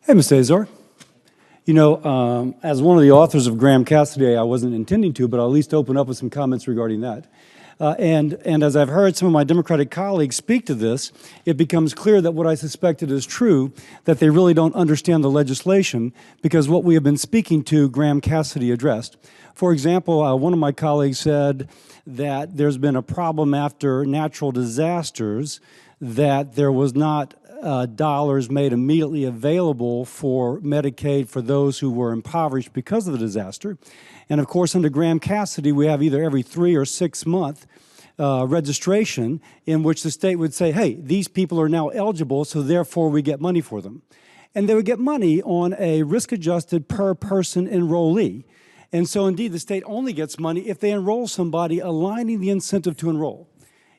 Hey, Mr. Azar. You know, as one of the authors of Graham Cassidy, I wasn't intending to, but I'll at least open up with some comments regarding that. And as I've heard some of my Democratic colleagues speak to this, it becomes clear that what I suspected is true, that they really don't understand the legislation, because what we have been speaking to, Graham Cassidy addressed. For example, one of my colleagues said that there's been a problem after natural disasters, that there was not dollars made immediately available for Medicaid for those who were impoverished because of the disaster. And of course, under Graham Cassidy, we have either every 3 or 6 month registration in which the state would say, hey, these people are now eligible, so therefore we get money for them. And they would get money on a risk-adjusted per-person enrollee. And so indeed, the state only gets money if they enroll somebody aligning the incentive to enroll.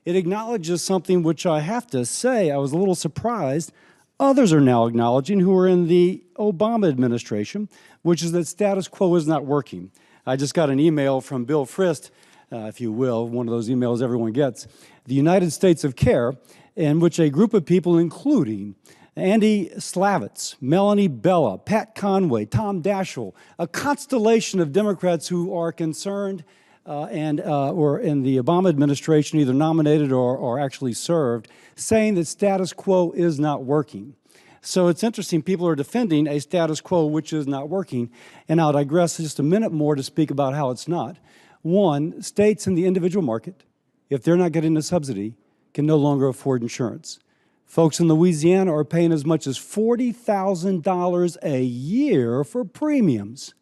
It acknowledges something which I have to say I was a little surprised others are now acknowledging who are in the Obama administration, which is that status quo is not working. I just got an email from Bill Frist, if you will, one of those emails everyone gets, the United States of Care, in which a group of people, including Andy Slavitz, Melanie Bella, Pat Conway, Tom Daschle, a constellation of Democrats who are concerned or in the Obama administration either nominated or actually served, saying that status quo is not working. So it's interesting, people are defending a status quo which is not working, and I'll digress just a minute more to speak about how it's not. One, states in the individual market, if they're not getting a subsidy, can no longer afford insurance. Folks in Louisiana are paying as much as $40,000 a year for premiums.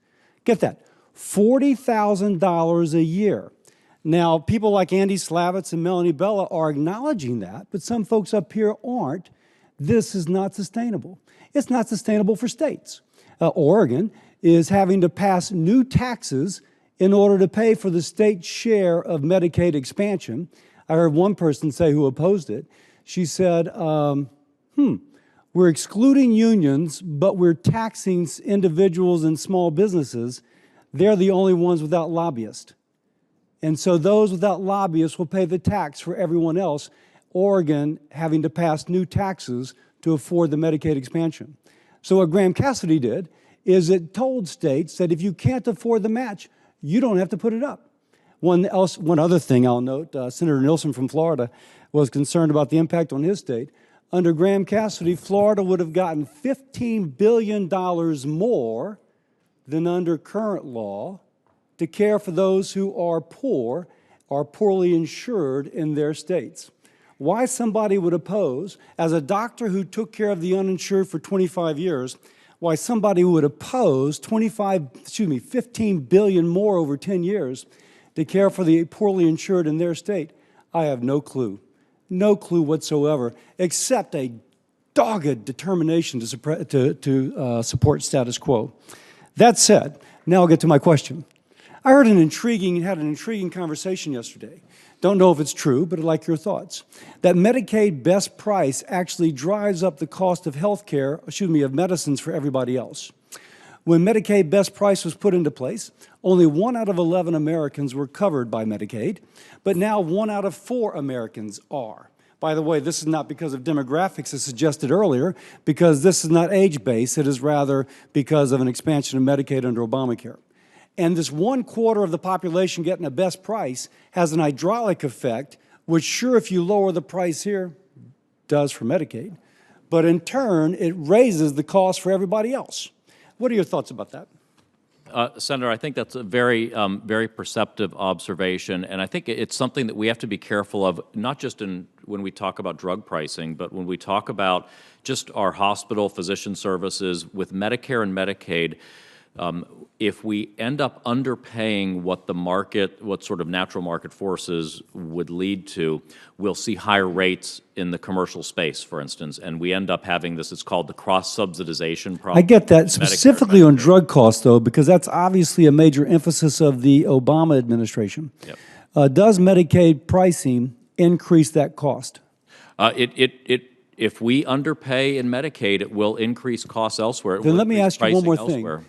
Get that. $40,000 a year. Now, people like Andy Slavitz and Melanie Bella are acknowledging that, but some folks up here aren't. This is not sustainable. It's not sustainable for states. Oregon is having to pass new taxes in order to pay for the state share of Medicaid expansion. I heard one person say who opposed it. She said, we're excluding unions, but we're taxing individuals and small businesses. They're the only ones without lobbyists. And so those without lobbyists will pay the tax for everyone else, Oregon having to pass new taxes to afford the Medicaid expansion. So what Graham Cassidy did is it told states that if you can't afford the match, you don't have to put it up. One other thing I'll note, Senator Nielsen from Florida was concerned about the impact on his state. Under Graham Cassidy, Florida would have gotten $15 billion more than under current law to care for those who are poor, are poorly insured in their states. Why somebody would oppose, as a doctor who took care of the uninsured for 25 years, why somebody would oppose 15 billion more over 10 years to care for the poorly insured in their state, I have no clue. No clue whatsoever, except a dogged determination to support status quo. That said, now I'll get to my question. I had an intriguing conversation yesterday. Don't know if it's true, but I'd like your thoughts. That Medicaid best price actually drives up the cost of of medicines for everybody else. When Medicaid best price was put into place, only 1 out of 11 Americans were covered by Medicaid, but now 1 out of 4 Americans are. By the way, this is not because of demographics as suggested earlier, because this is not age-based, it is rather because of an expansion of Medicaid under Obamacare. And this 1/4 of the population getting a best price has an hydraulic effect, which sure, if you lower the price here, does for Medicaid, but in turn, it raises the cost for everybody else. What are your thoughts about that? Senator, I think that's a very, very perceptive observation, and I think it's something that we have to be careful of, not just when we talk about drug pricing, but when we talk about just our hospital physician services with Medicare and Medicaid. If we end up underpaying what sort of natural market forces would lead to, we'll see higher rates in the commercial space, for instance, and we end up having this, it's called the cross-subsidization problem. I get that. Specifically on drug costs, though, because that's obviously a major emphasis of the Obama administration. Yep. Does Medicaid pricing increase that cost? If we underpay in Medicaid, it will increase costs elsewhere. Then let me ask you one more thing.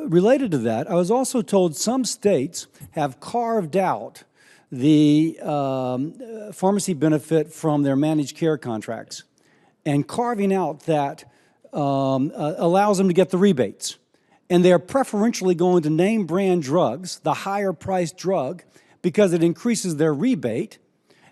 Related to that, I was also told some states have carved out the pharmacy benefit from their managed care contracts. And carving out that allows them to get the rebates. And they're preferentially going to name brand drugs, the higher priced drug, because it increases their rebate.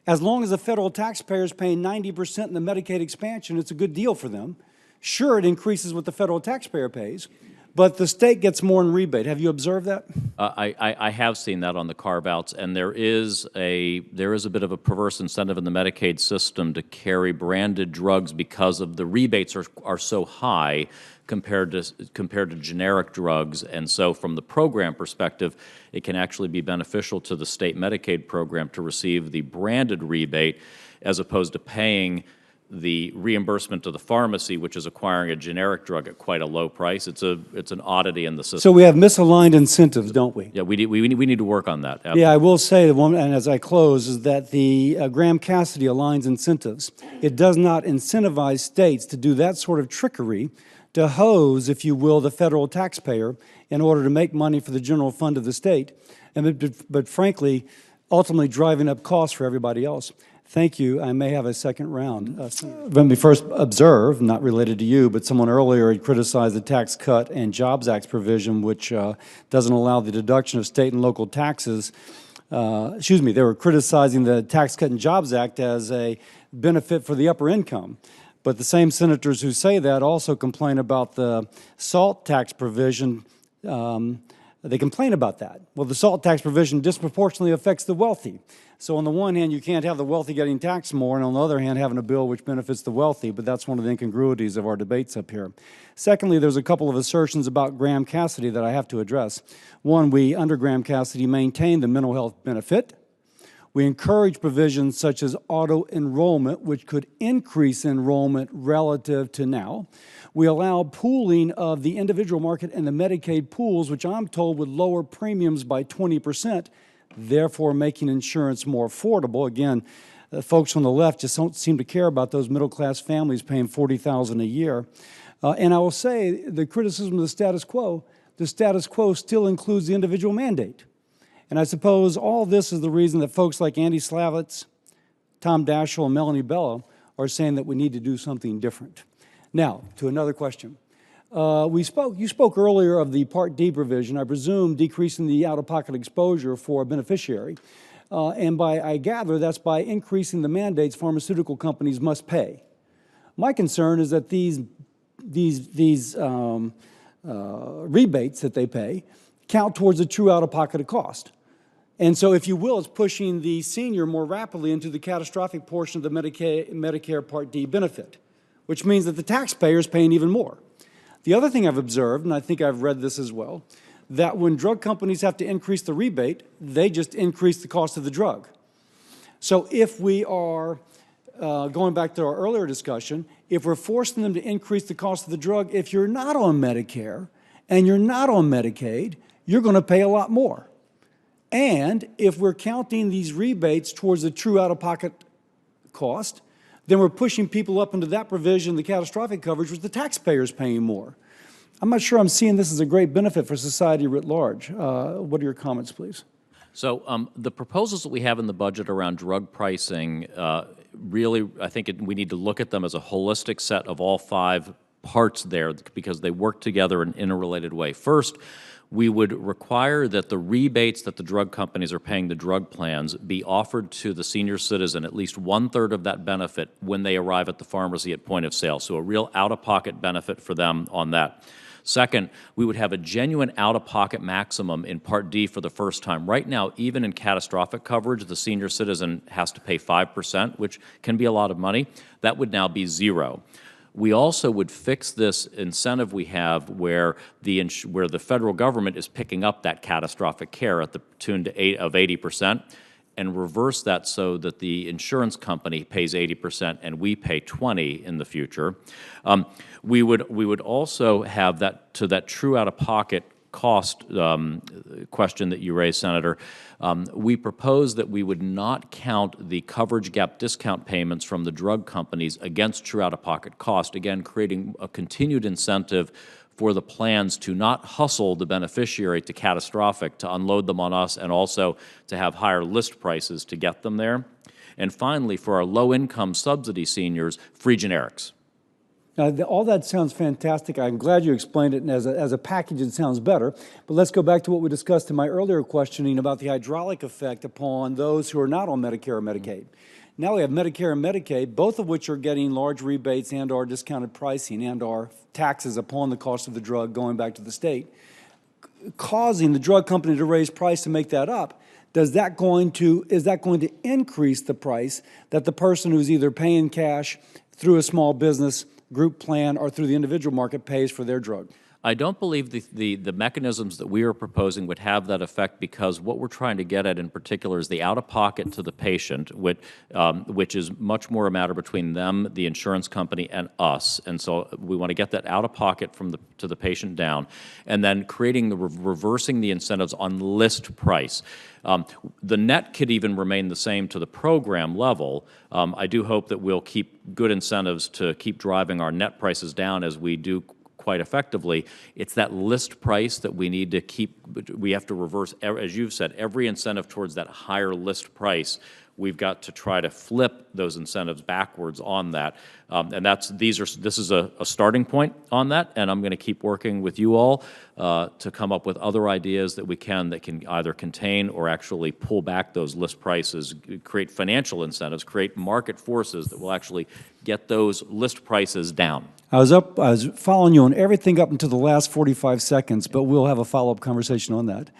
As long as the federal taxpayer is paying 90% in the Medicaid expansion, it's a good deal for them. Sure, it increases what the federal taxpayer pays, but the state gets more in rebate. Have you observed that? I have seen that on the carve-outs, and there is a bit of a perverse incentive in the Medicaid system to carry branded drugs because of the rebates are so high compared to generic drugs, and so from the program perspective, it can actually be beneficial to the state Medicaid program to receive the branded rebate as opposed to paying the reimbursement to the pharmacy, which is acquiring a generic drug at quite a low price. It's an oddity in the system. So we have misaligned incentives, don't we? Yeah, we need to work on that. Yeah, I will say, and as I close, is that the Graham-Cassidy aligns incentives. It does not incentivize states to do that sort of trickery to hose, if you will, the federal taxpayer in order to make money for the general fund of the state, but frankly, ultimately driving up costs for everybody else. Thank you. I may have a second round. Let me first observe, not related to you, but someone earlier had criticized the Tax Cut and Jobs Act provision, which doesn't allow the deduction of state and local taxes. Excuse me, they were criticizing the Tax Cut and Jobs Act as a benefit for the upper income. But the same senators who say that also complain about the SALT tax provision. They complain about that. Well, the SALT tax provision disproportionately affects the wealthy. So on the one hand, you can't have the wealthy getting taxed more, and on the other hand, having a bill which benefits the wealthy, but that's one of the incongruities of our debates up here. Secondly, there's a couple of assertions about Graham-Cassidy that I have to address. One, we, under Graham-Cassidy, maintain the mental health benefit. We encourage provisions such as auto-enrollment, which could increase enrollment relative to now. We allow pooling of the individual market and the Medicaid pools, which I'm told would lower premiums by 20%, therefore making insurance more affordable. Again, folks on the left just don't seem to care about those middle-class families paying $40,000 a year. And I will say the criticism of the status quo still includes the individual mandate. And I suppose all this is the reason that folks like Andy Slavitz, Tom Daschle, and Melanie Bella are saying that we need to do something different. Now, to another question. You spoke earlier of the Part D provision, I presume decreasing the out-of-pocket exposure for a beneficiary. And I gather that's by increasing the mandates pharmaceutical companies must pay. My concern is that these rebates that they pay count towards the true out-of-pocket cost. And so, if you will, it's pushing the senior more rapidly into the catastrophic portion of the Medicare Part D benefit, which means that the taxpayer is paying even more. The other thing I've observed, and I think I've read this as well, that when drug companies have to increase the rebate, they just increase the cost of the drug. So if we are, going back to our earlier discussion, if we're forcing them to increase the cost of the drug, if you're not on Medicare and you're not on Medicaid, you're going to pay a lot more. And if we're counting these rebates towards the true out-of-pocket cost, then we're pushing people up into that provision, the catastrophic coverage, which the taxpayer is paying more. I'm not sure I'm seeing this as a great benefit for society writ large. What are your comments, please? So the proposals that we have in the budget around drug pricing, really, I think we need to look at them as a holistic set of all 5 parts there because they work together in an interrelated way. First, we would require that the rebates that the drug companies are paying the drug plans be offered to the senior citizen, at least 1/3 of that benefit when they arrive at the pharmacy at point of sale. So a real out-of-pocket benefit for them on that. Second, we would have a genuine out-of-pocket maximum in Part D for the first time. Right now, even in catastrophic coverage, the senior citizen has to pay 5%, which can be a lot of money. That would now be 0. We also would fix this incentive we have where the federal government is picking up that catastrophic care at the tune of 80% and reverse that so that the insurance company pays 80% and we pay 20% in the future. We would also have that true out-of-pocket cost question that you raised, Senator. We propose that we would not count the coverage gap discount payments from the drug companies against true out-of-pocket cost, again, creating a continued incentive for the plans to not hustle the beneficiary to catastrophic, to unload them on us, and also to have higher list prices to get them there. And finally, for our low-income subsidy seniors, free generics. All that sounds fantastic. I'm glad you explained it, and as a package, it sounds better. But let's go back to what we discussed in my earlier questioning about the hydraulic effect upon those who are not on Medicare or Medicaid. Now we have Medicare and Medicaid, both of which are getting large rebates and or discounted pricing and or taxes upon the cost of the drug going back to the state, causing the drug company to raise price to make that up. Is that going to increase the price that the person who's either paying cash through a small business group plan or through the individual market pays for their drug? I don't believe the mechanisms that we are proposing would have that effect, because what we're trying to get at in particular is the out-of-pocket to the patient, which is much more a matter between them, the insurance company, and us. And so we want to get that out-of-pocket to the patient down, and then reversing the incentives on list price. The net could even remain the same to the program level. I do hope that we'll keep good incentives to keep driving our net prices down as we do quite effectively. It's that list price that we need to keep. We have to reverse, as you've said, every incentive towards that higher list price. We've got to try to flip those incentives backwards on that, and this is a starting point on that. And I'm going to keep working with you all to come up with other ideas that can either contain or actually pull back those list prices, create financial incentives, create market forces that will actually get those list prices down. I was following you on everything up until the last 45 seconds, but we'll have a follow-up conversation on that.